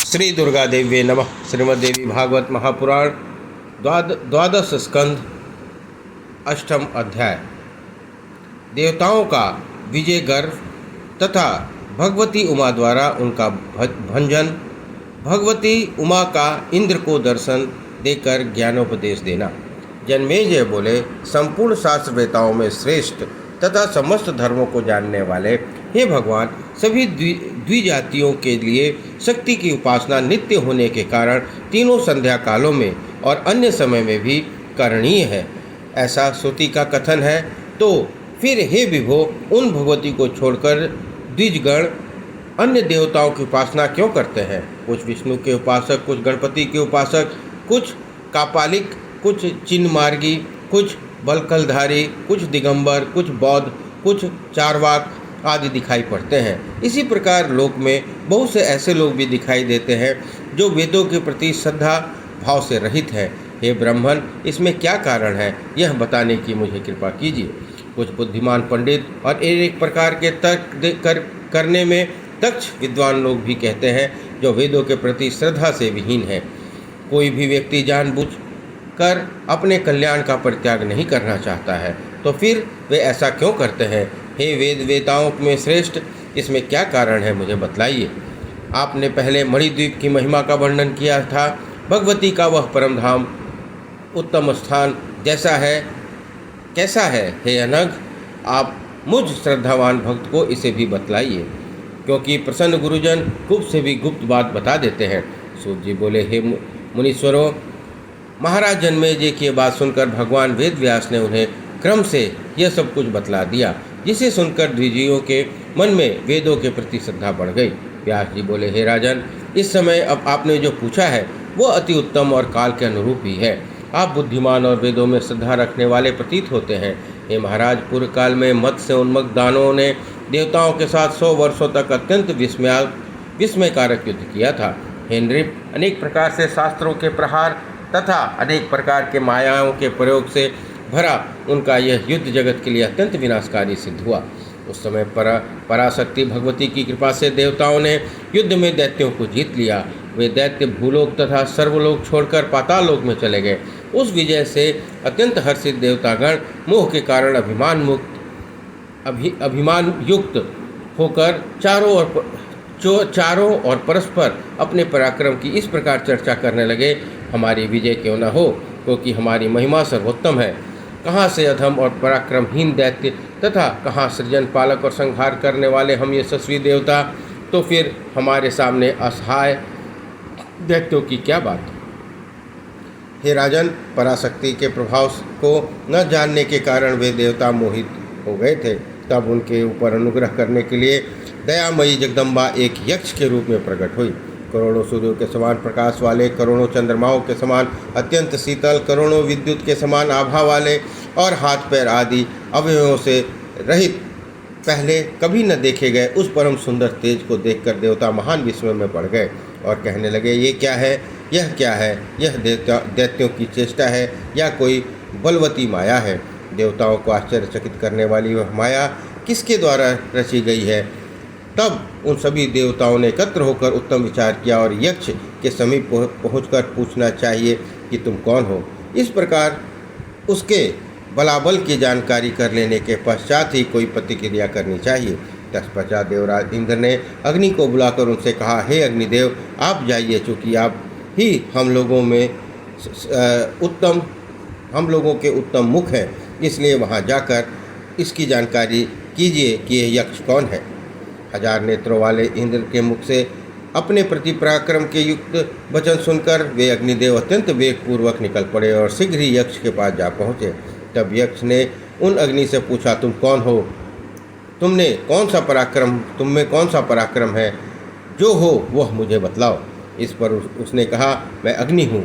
श्री दुर्गा देव्ये नमः। श्रीमद्देवी भागवत महापुराण द्वादश स्कंध अष्टम अध्याय। देवताओं का विजय गर्व तथा भगवती उमा द्वारा उनका भंजन, भगवती उमा का इंद्र को दर्शन देकर ज्ञानोपदेश देना। जन्मेजय बोले, संपूर्ण शास्त्र वेताओं में श्रेष्ठ तथा समस्त धर्मों को जानने वाले हे भगवान, सभी द्विजातियों के लिए शक्ति की उपासना नित्य होने के कारण तीनों संध्या कालों में और अन्य समय में भी करणीय है, ऐसा श्रुति का कथन है। तो फिर हे विभो, उन भगवती को छोड़कर द्विजगण अन्य देवताओं की उपासना क्यों करते हैं? कुछ विष्णु के उपासक, कुछ गणपति के उपासक, कुछ कापालिक, कुछ चिन्मार्गी, कुछ बलकलधारी, कुछ दिगंबर, कुछ बौद्ध, कुछ चारवाक आदि दिखाई पड़ते हैं। इसी प्रकार लोक में बहुत से ऐसे लोग भी दिखाई देते हैं जो वेदों के प्रति श्रद्धा भाव से रहित हैं। हे ब्राह्मण, इसमें क्या कारण है, यह बताने की मुझे कृपा कीजिए। कुछ बुद्धिमान पंडित और एक प्रकार के तर्क करने में दक्ष विद्वान लोग भी कहते हैं जो वेदों के प्रति श्रद्धा से विहीन है। कोई भी व्यक्ति जानबूझकर अपने कल्याण का परित्याग नहीं करना चाहता है, तो फिर वे ऐसा क्यों करते हैं? हे वेद वेताओं में श्रेष्ठ, इसमें क्या कारण है, मुझे बतलाइए। आपने पहले मणिद्वीप की महिमा का वर्णन किया था। भगवती का वह परम धाम उत्तम स्थान जैसा है कैसा है? हे अनघ, आप मुझ श्रद्धावान भक्त को इसे भी बतलाइए, क्योंकि प्रसन्न गुरुजन गुप्त से भी गुप्त बात बता देते हैं। सूत जी बोले, हे मुनीश्वरों, महाराज जन्मेजय की बात सुनकर भगवान वेद व्यास ने उन्हें क्रम से यह सब कुछ बतला दिया, जिसे सुनकर द्विजियों के मन में वेदों के प्रति श्रद्धा बढ़ गई। व्यास जी बोले, हे राजन, इस समय अब आपने जो पूछा है वो अति उत्तम और काल के अनुरूप ही है। आप बुद्धिमान और वेदों में श्रद्धा रखने वाले प्रतीत होते हैं। हे महाराज, पूर्व काल में मत से उन्मत्त दानवों ने देवताओं के साथ 100 वर्षों तक अत्यंत विस्मयकारक युद्ध किया था। हे नृप, अनेक प्रकार से शास्त्रों के प्रहार तथा अनेक प्रकार के मायाओं के प्रयोग से भरा उनका यह युद्ध जगत के लिए अत्यंत विनाशकारी सिद्ध हुआ। उस समय पराशक्ति भगवती की कृपा से देवताओं ने युद्ध में दैत्यों को जीत लिया। वे दैत्य भूलोक तथा सर्वलोक छोड़कर पाताल लोक में चले गए। उस विजय से अत्यंत हर्षित देवतागण मोह के कारण अभिमान युक्त होकर चारों और परस्पर अपने पराक्रम की इस प्रकार चर्चा करने लगे, हमारी विजय क्यों न हो, क्योंकि हमारी महिमा सर्वोत्तम है। कहाँ से अधम और पराक्रमहीन दैत्य तथा कहाँ सृजन पालक और संहार करने वाले हम यशस्वी देवता, तो फिर हमारे सामने असहाय दैत्यों की क्या बात। हे राजन, पराशक्ति के प्रभाव को न जानने के कारण वे देवता मोहित हो गए थे। तब उनके ऊपर अनुग्रह करने के लिए दयामयी जगदम्बा एक यक्ष के रूप में प्रकट हुई। करोड़ों सूर्यों के समान प्रकाश वाले, करोड़ों चंद्रमाओं के समान अत्यंत शीतल, करोड़ों विद्युत के समान आभा वाले और हाथ पैर आदि अवयवों से रहित पहले कभी न देखे गए उस परम सुंदर तेज को देखकर देवता महान विस्मय में पड़ गए और कहने लगे, ये क्या है, यह क्या है? यह दैत्यों की चेष्टा है या कोई बलवती माया है? देवताओं को आश्चर्यचकित करने वाली वह माया किसके द्वारा रची गई है? तब उन सभी देवताओं ने एकत्र होकर उत्तम विचार किया और यक्ष के समीप पहुंचकर पूछना चाहिए कि तुम कौन हो। इस प्रकार उसके बलाबल की जानकारी कर लेने के पश्चात ही कोई प्रतिक्रिया करनी चाहिए। तत्पश्चात देवराज इंद्र ने अग्नि को बुलाकर उनसे कहा, हे अग्निदेव, आप जाइए, चूँकि आप ही हम लोगों के उत्तम मुख हैं, इसलिए वहाँ जाकर इसकी जानकारी कीजिए कि यह यक्ष कौन है। 1000 नेत्रों वाले इंद्र के मुख से अपने प्रति पराक्रम के युक्त वचन सुनकर वे अग्निदेव अत्यंत वेगपूर्वक निकल पड़े और शीघ्र ही यक्ष के पास जा पहुँचे। तब यक्ष ने उन अग्नि से पूछा, तुम कौन हो? तुम में कौन सा पराक्रम है? जो हो वह मुझे बतलाओ। इस पर उसने कहा, मैं अग्नि हूँ,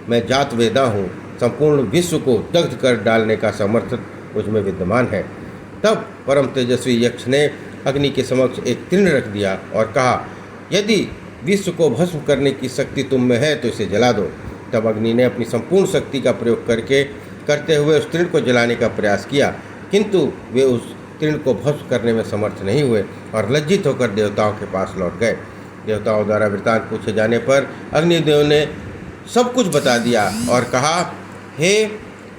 मैं जात वेदा हूँ, संपूर्ण विश्व को दग्ध कर डालने का सामर्थ्य मुझ में विद्यमान है। तब परम तेजस्वी यक्ष ने अग्नि के समक्ष एक तृण रख दिया और कहा, यदि विश्व को भस्म करने की शक्ति तुम में है तो इसे जला दो। तब अग्नि ने अपनी संपूर्ण शक्ति का प्रयोग करते हुए उस तृण को जलाने का प्रयास किया, किंतु वे उस तृण को भस्म करने में समर्थ नहीं हुए और लज्जित होकर देवताओं के पास लौट गए। देवताओं द्वारा वृतांत पूछे जाने पर अग्निदेव ने सब कुछ बता दिया और कहा, हे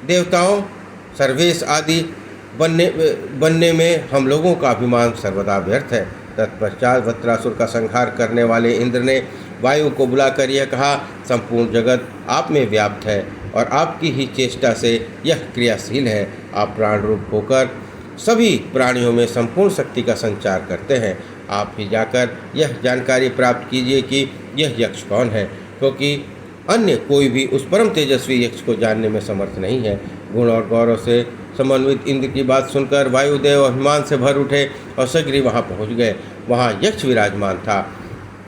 देवताओं, सर्वेश आदि बनने में हम लोगों का अभिमान सर्वदा व्यर्थ है। तत्पश्चात वृत्रासुर का संहार करने वाले इंद्र ने वायु को बुलाकर यह कहा, संपूर्ण जगत आप में व्याप्त है और आपकी ही चेष्टा से यह क्रियाशील है। आप प्राण रूप होकर सभी प्राणियों में संपूर्ण शक्ति का संचार करते हैं। आप ही जाकर यह जानकारी प्राप्त कीजिए कि यह यक्ष कौन है, क्योंकि अन्य कोई भी उस परम तेजस्वी यक्ष को जानने में समर्थ नहीं है। गुण और गौरव से समन्वित इंद्र की बात सुनकर वायुदेव अभिमान से भर उठे और शीघ्र वहाँ पहुँच गए। वहाँ यक्ष विराजमान था।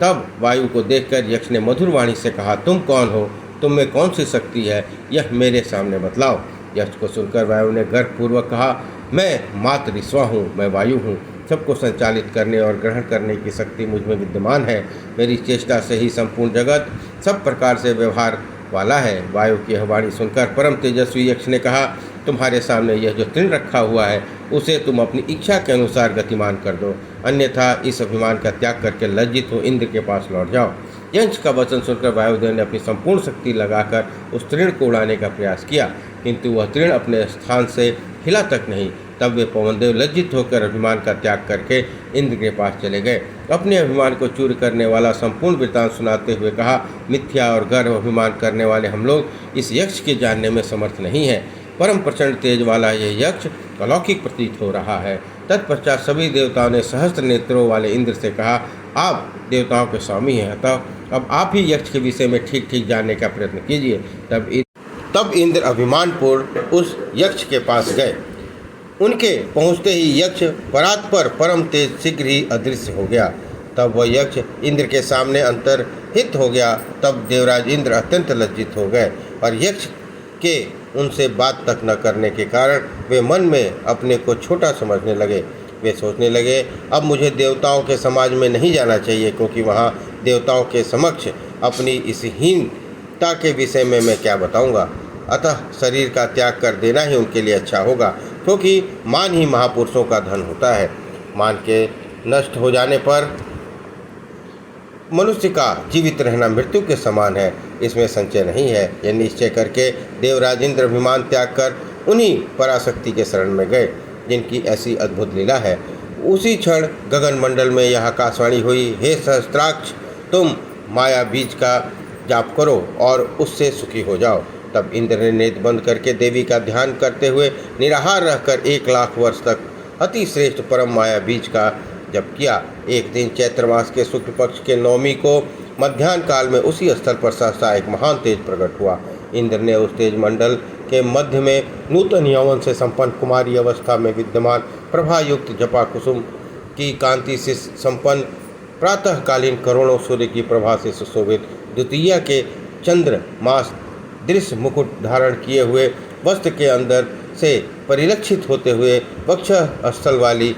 तब वायु को देखकर यक्ष ने मधुर वाणी से कहा, तुम कौन हो? तुम में कौन सी शक्ति है? यह मेरे सामने बतलाओ। यक्ष को सुनकर वायु ने गर्वपूर्वक कहा, मैं मात्र ईश्वा हूँ, मैं वायु हूँ। सबको संचालित करने और ग्रहण करने की शक्ति मुझ में विद्यमान है। मेरी चेष्टा से ही संपूर्ण जगत सब प्रकार से व्यवहार वाला है। वायु की यह वाणी सुनकर परम तेजस्वी यक्ष ने कहा, तुम्हारे सामने यह जो तृण रखा हुआ है उसे तुम अपनी इच्छा के अनुसार गतिमान कर दो, अन्यथा इस अभिमान का त्याग करके लज्जित हो इंद्र के पास लौट जाओ। यक्ष का वचन सुनकर वायुदेव ने अपनी संपूर्ण शक्ति लगाकर उस तृण को उड़ाने का प्रयास किया, किंतु वह तृण अपने स्थान से हिला तक नहीं। तब वे पवनदेव लज्जित होकर अभिमान का त्याग करके इंद्र के पास चले गए। अपने अभिमान को चूर करने वाला संपूर्ण वृत्तांत सुनाते हुए कहा, मिथ्या और गर्व अभिमान करने वाले हम लोग इस यक्ष के जानने में समर्थ नहीं है। परम प्रचंड तेज वाला यह यक्ष अलौकिक प्रतीत हो रहा है। तत्पश्चात सभी देवताओं ने सहस्त्र नेत्रों वाले इंद्र से कहा, आप देवताओं के स्वामी हैं, अतः अब आप ही यक्ष के विषय में ठीक ठीक जानने का प्रयत्न कीजिए। तब इंद्र अभिमानपूर्ण उस यक्ष के पास गए। उनके पहुँचते ही यक्ष परात्पर परम तेज शीघ्र ही अदृश्य हो गया। तब वह यक्ष इंद्र के सामने अंतर्हित हो गया। तब देवराज इंद्र अत्यंत लज्जित हो गए और यक्ष के उनसे बात तक न करने के कारण वे मन में अपने को छोटा समझने लगे। वे सोचने लगे, अब मुझे देवताओं के समाज में नहीं जाना चाहिए, क्योंकि वहाँ देवताओं के समक्ष अपनी इस हीनता के विषय में मैं क्या बताऊँगा। अतः शरीर का त्याग कर देना ही उनके लिए अच्छा होगा, क्योंकि मान ही महापुरुषों का धन होता है। मान के नष्ट हो जाने पर मनुष्य का जीवित रहना मृत्यु के समान है, इसमें संचय नहीं है। यह निश्चय करके देवराज इंद्र अभिमान त्याग कर उन्हीं पराशक्ति के शरण में गए, जिनकी ऐसी अद्भुत लीला है। उसी क्षण गगन मंडल में यह आकाशवाणी हुई, हे सहस्त्राक्ष, तुम माया बीज का जाप करो और उससे सुखी हो जाओ। तब इंद्र ने नेत्र बंद करके देवी का ध्यान करते हुए निराहार रहकर 1,00,000 वर्ष तक अति श्रेष्ठ परम माया बीज का जप किया। एक दिन चैत्र मास के शुक्ल पक्ष के 9वीं को मध्याह्न काल में उसी स्थल पर सहसा एक महान तेज प्रकट हुआ। इंद्र ने उस तेज मंडल के मध्य में नूतन यौवन से संपन्न कुमारी अवस्था में विद्यमान प्रभायुक्त जपा कुसुम की कांति से संपन्न प्रातःकालीन करोड़ों सूर्य की प्रभा से सुशोभित द्वितीया के चंद्र मास दृश्य मुकुट धारण किए हुए वस्त्र के अंदर से परिलक्षित होते हुए वक्ष स्थल वाली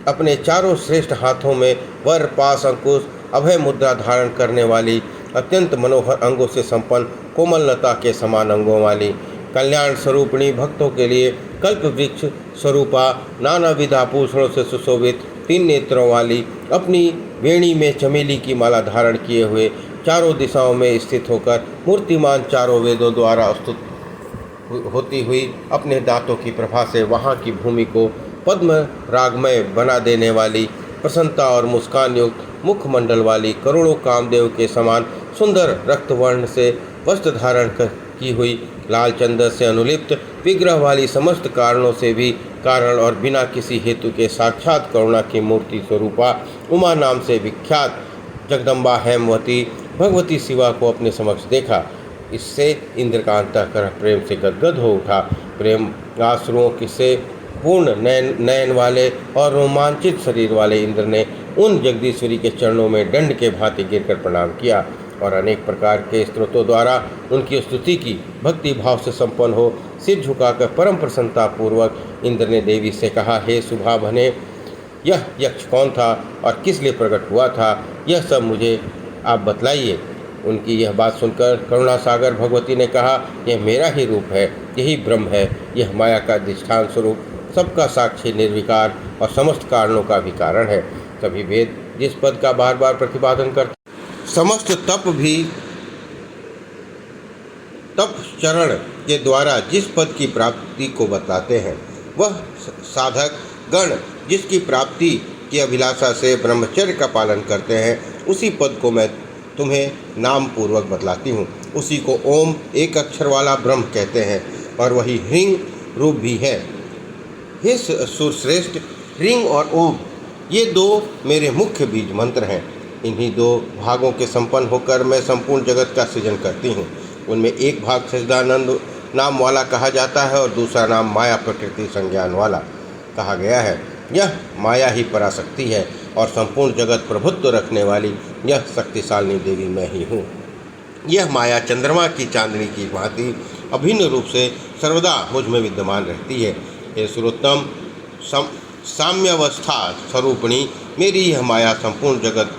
अपने चारों श्रेष्ठ हाथों में वर पास अंकुश अभय मुद्रा धारण करने वाली अत्यंत मनोहर अंगों से संपन्न कोमलता के समान अंगों वाली कल्याण स्वरूपिणी भक्तों के लिए कल्प वृक्ष स्वरूपा नानाविध आभूषणों से सुशोभित 3 नेत्रों वाली अपनी वेणी में चमेली की माला धारण किए हुए चारों दिशाओं में स्थित होकर मूर्तिमान चारों वेदों द्वारा स्तुत होती हुई अपने दांतों की प्रभा से वहाँ की भूमि को पद्म रागमय बना देने वाली प्रसन्नता और मुस्कान युक्त मुखमंडल वाली करोड़ों कामदेव के समान सुंदर रक्तवर्ण से वस्त्र धारण की हुई लाल चंदन से अनुलिप्त विग्रह वाली समस्त कारणों से भी कारण और बिना किसी हेतु के साक्षात करुणा की मूर्ति स्वरूपा उमा नाम से विख्यात जगदम्बा हेमवती भगवती शिवा को अपने समक्ष देखा। इससे इंद्र का अंतःकरण प्रेम से गदगद हो उठा। प्रेम आश्रुओं से पूर्ण नयन वाले और रोमांचित शरीर वाले इंद्र ने उन जगदीश्वरी के चरणों में दंड के भांति गिरकर प्रणाम किया और अनेक प्रकार के स्तोत्रों द्वारा उनकी स्तुति की। भक्ति भाव से संपन्न हो सिर झुकाकर परम प्रसन्नता पूर्वक इंद्र ने देवी से कहा, हे सुभा बने, यह यक्ष कौन था और किस लिए प्रकट हुआ था, यह सब मुझे आप बतलाइए। उनकी यह बात सुनकर करुणा सागर भगवती ने कहा, यह मेरा ही रूप है, यही ब्रह्म है, यह माया का अधिष्ठान स्वरूप सबका साक्षी निर्विकार और समस्त कारणों का भी कारण है। सभी वेद जिस पद का बार बार प्रतिपादन करते, समस्त तप चरण के द्वारा जिस पद की प्राप्ति को बताते हैं, वह साधक गण जिसकी प्राप्ति की अभिलाषा से ब्रह्मचर्य का पालन करते हैं, उसी पद को मैं तुम्हें नाम पूर्वक बतलाती हूँ। उसी को ओम एक अक्षर वाला ब्रह्म कहते हैं और वही ह्रीं रूप भी है। हे सुरश्रेष्ठ, ह्रीं और ओम ये दो मेरे मुख्य बीज मंत्र हैं। इन्हीं दो भागों के संपन्न होकर मैं संपूर्ण जगत का सृजन करती हूँ। उनमें एक भाग सच्चिदानंद नाम वाला कहा जाता है और दूसरा नाम माया प्रकृति संज्ञान वाला कहा गया है। यह माया ही पराशक्ति है और संपूर्ण जगत प्रभुत्व रखने वाली यह शक्तिशालिनी देवी मैं ही हूँ। यह माया चंद्रमा की चांदनी की भांति अभिन्न रूप से सर्वदा मुझ में विद्यमान रहती है। हे सुरोत्तम, साम्यावस्था स्वरूपिणी मेरी यह माया संपूर्ण जगत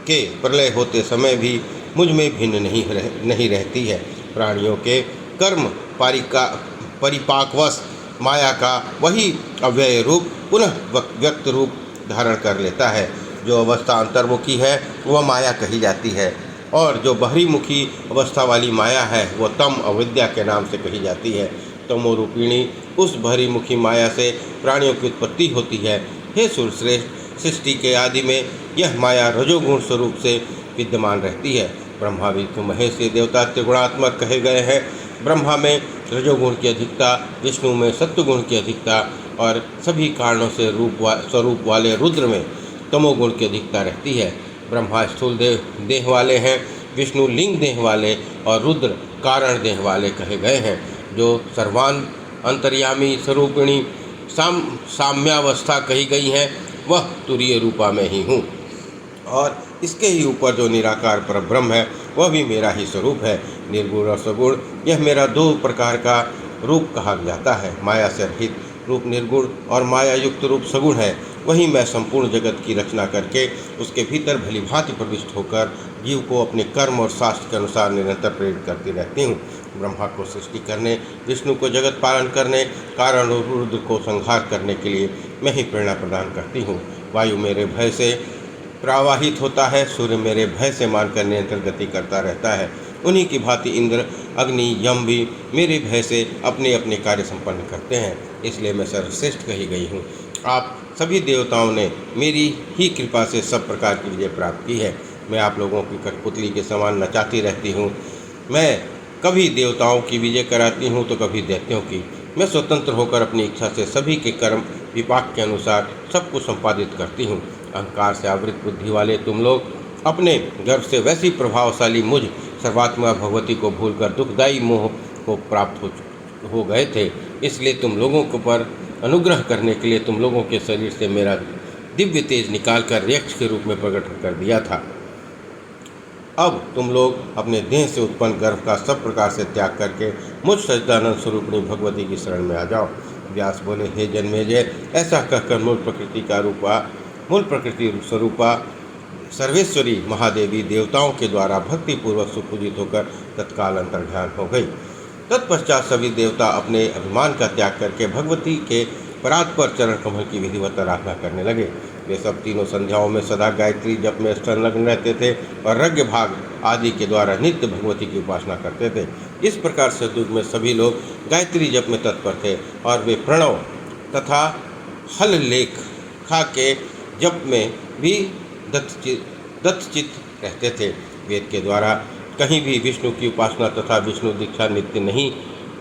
के प्रलय होते समय भी मुझ में भिन्न नहीं रहती है। प्राणियों के कर्म परिपाकवश माया का वही अव्यय रूप पुनः व्यक्त रूप धारण कर लेता है। जो अवस्था अंतर्मुखी है वह माया कही जाती है और जो बहिर्मुखी अवस्था वाली माया है वह तम अविद्या के नाम से कही जाती है। तमोरूपिणी उस बहिर्मुखी माया से प्राणियों की उत्पत्ति होती है। हे सुरश्रेष्ठ, सृष्टि के आदि में यह माया रजोगुण स्वरूप से विद्यमान रहती है। ब्रह्मा विष्णु महेश ये देवता त्रिगुणात्मक कहे गए हैं। ब्रह्मा में रजोगुण की अधिकता, विष्णु में सत्वगुण की अधिकता और सभी कारणों से स्वरूप वाले रुद्र में तमोगुण की अधिकता रहती है। ब्रह्मा स्थूल देह वाले हैं, विष्णु लिंग देह वाले और रुद्र कारण देह वाले कहे गए हैं। जो सर्वान अंतर्यामी स्वरूपिणी साम्यावस्था कही गई है वह तुरीय रूपा में ही हूँ और इसके ही ऊपर जो निराकार पर ब्रह्म है वह भी मेरा ही स्वरूप है। निर्गुण और सगुण यह मेरा दो प्रकार का रूप कहा जाता है। माया से रहित रूप निर्गुण और माया युक्त रूप सगुण है। वही मैं संपूर्ण जगत की रचना करके उसके भीतर भली भांति प्रविष्ट होकर जीव को अपने कर्म और शास्त्र के अनुसार निरंतर प्रेरित करती रहती हूँ। ब्रह्मा को सृष्टि करने, विष्णु को जगत पालन करने, कारण और रुद्र को संहार करने के लिए मैं ही प्रेरणा प्रदान करती हूँ। वायु मेरे भय से प्रवाहित होता है, सूर्य मेरे भय से मानकर निरंतर गति करता रहता है। उन्हीं की भांति इंद्र, अग्नि, यम भी मेरे भय से अपने अपने कार्य संपन्न करते हैं। इसलिए मैं सर्वश्रेष्ठ कही गई हूँ। आप सभी देवताओं ने मेरी ही कृपा से सब प्रकार की विजय प्राप्त की है। मैं आप लोगों की कठपुतली के समान नचाती रहती हूँ। मैं कभी देवताओं की विजय कराती हूँ तो कभी दैत्यों की। मैं स्वतंत्र होकर अपनी इच्छा से सभी के कर्म विपाक के अनुसार सब कुछ संपादित करती हूँ। अहंकार से आवृत बुद्धि वाले तुम लोग अपने गर्भ से वैसी प्रभावशाली मुझ सर्वात्मा भगवती को भूलकर दुखदायी मोह को प्राप्त हो गए थे। इसलिए तुम लोगों को पर अनुग्रह करने के लिए तुम लोगों के शरीर से मेरा दिव्य तेज निकालकर यक्ष के रूप में प्रकट कर दिया था। अब तुम लोग अपने देह से उत्पन्न गर्भ का सब प्रकार से त्याग करके मुझ सच्चिदानंद स्वरूपिणी भगवती की शरण में आ जाओ। व्यास बोले, हे जन्मेजय, ऐसा कहकर मूल प्रकृति स्वरूपा सर्वेश्वरी महादेवी देवताओं के द्वारा भक्तिपूर्वक सुपूजित होकर तत्काल अंतर्ध्यान हो गई। तत्पश्चात सभी देवता अपने अभिमान का त्याग करके भगवती के परात्पर चरण कमल की विधिवत आराधना करने लगे। वे सब तीनों संध्याओं में सदा गायत्री जप में संलग्न रहते थे और यज्ञ भाग आदि के द्वारा नित्य भगवती की उपासना करते थे। इस प्रकार सतयुग में सभी लोग गायत्री जप में तत्पर थे और वे प्रणव तथा हल लेख खा के जप में भी दत्तचित रहते थे। वेद के द्वारा कहीं भी विष्णु की उपासना तथा विष्णु दीक्षा नित्य नहीं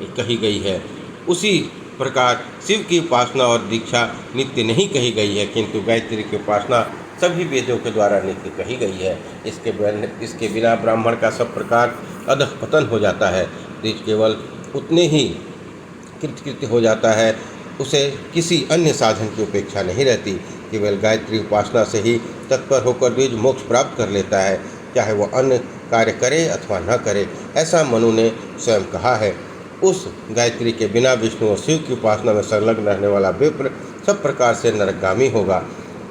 कही गई है। उसी प्रकार शिव की उपासना और दीक्षा नित्य नहीं कही गई है, किंतु गायत्री की उपासना सभी वेदों के द्वारा नित्य कही गई है। इसके बिना ब्राह्मण का सब प्रकार अधः पतन हो जाता है। द्विज केवल उतने ही कृतकृत्य हो जाता है, उसे किसी अन्य साधन की अपेक्षा नहीं रहती। केवल गायत्री उपासना से ही तत्पर होकर द्विज मोक्ष प्राप्त कर लेता है, चाहे वह अन्य कार्य करे अथवा न करे। ऐसा मनु ने स्वयं कहा है। उस गायत्री के बिना विष्णु और शिव की उपासना में संलग्न रहने वाला विप्र सब प्रकार से नरकगामी होगा।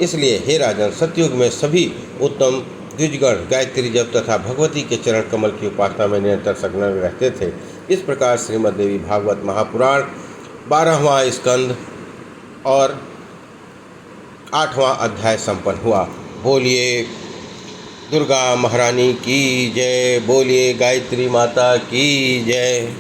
इसलिए हे राजन, सतयुग में सभी उत्तम द्विजगण गायत्री जप तथा भगवती के चरण कमल की उपासना में निरंतर संलग्न रहते थे। इस प्रकार श्रीमद् देवी भागवत महापुराण 12वां स्कंद और 8वां अध्याय संपन्न हुआ। बोलिए दुर्गा महारानी की जय, बोलिए गायत्री माता की जय।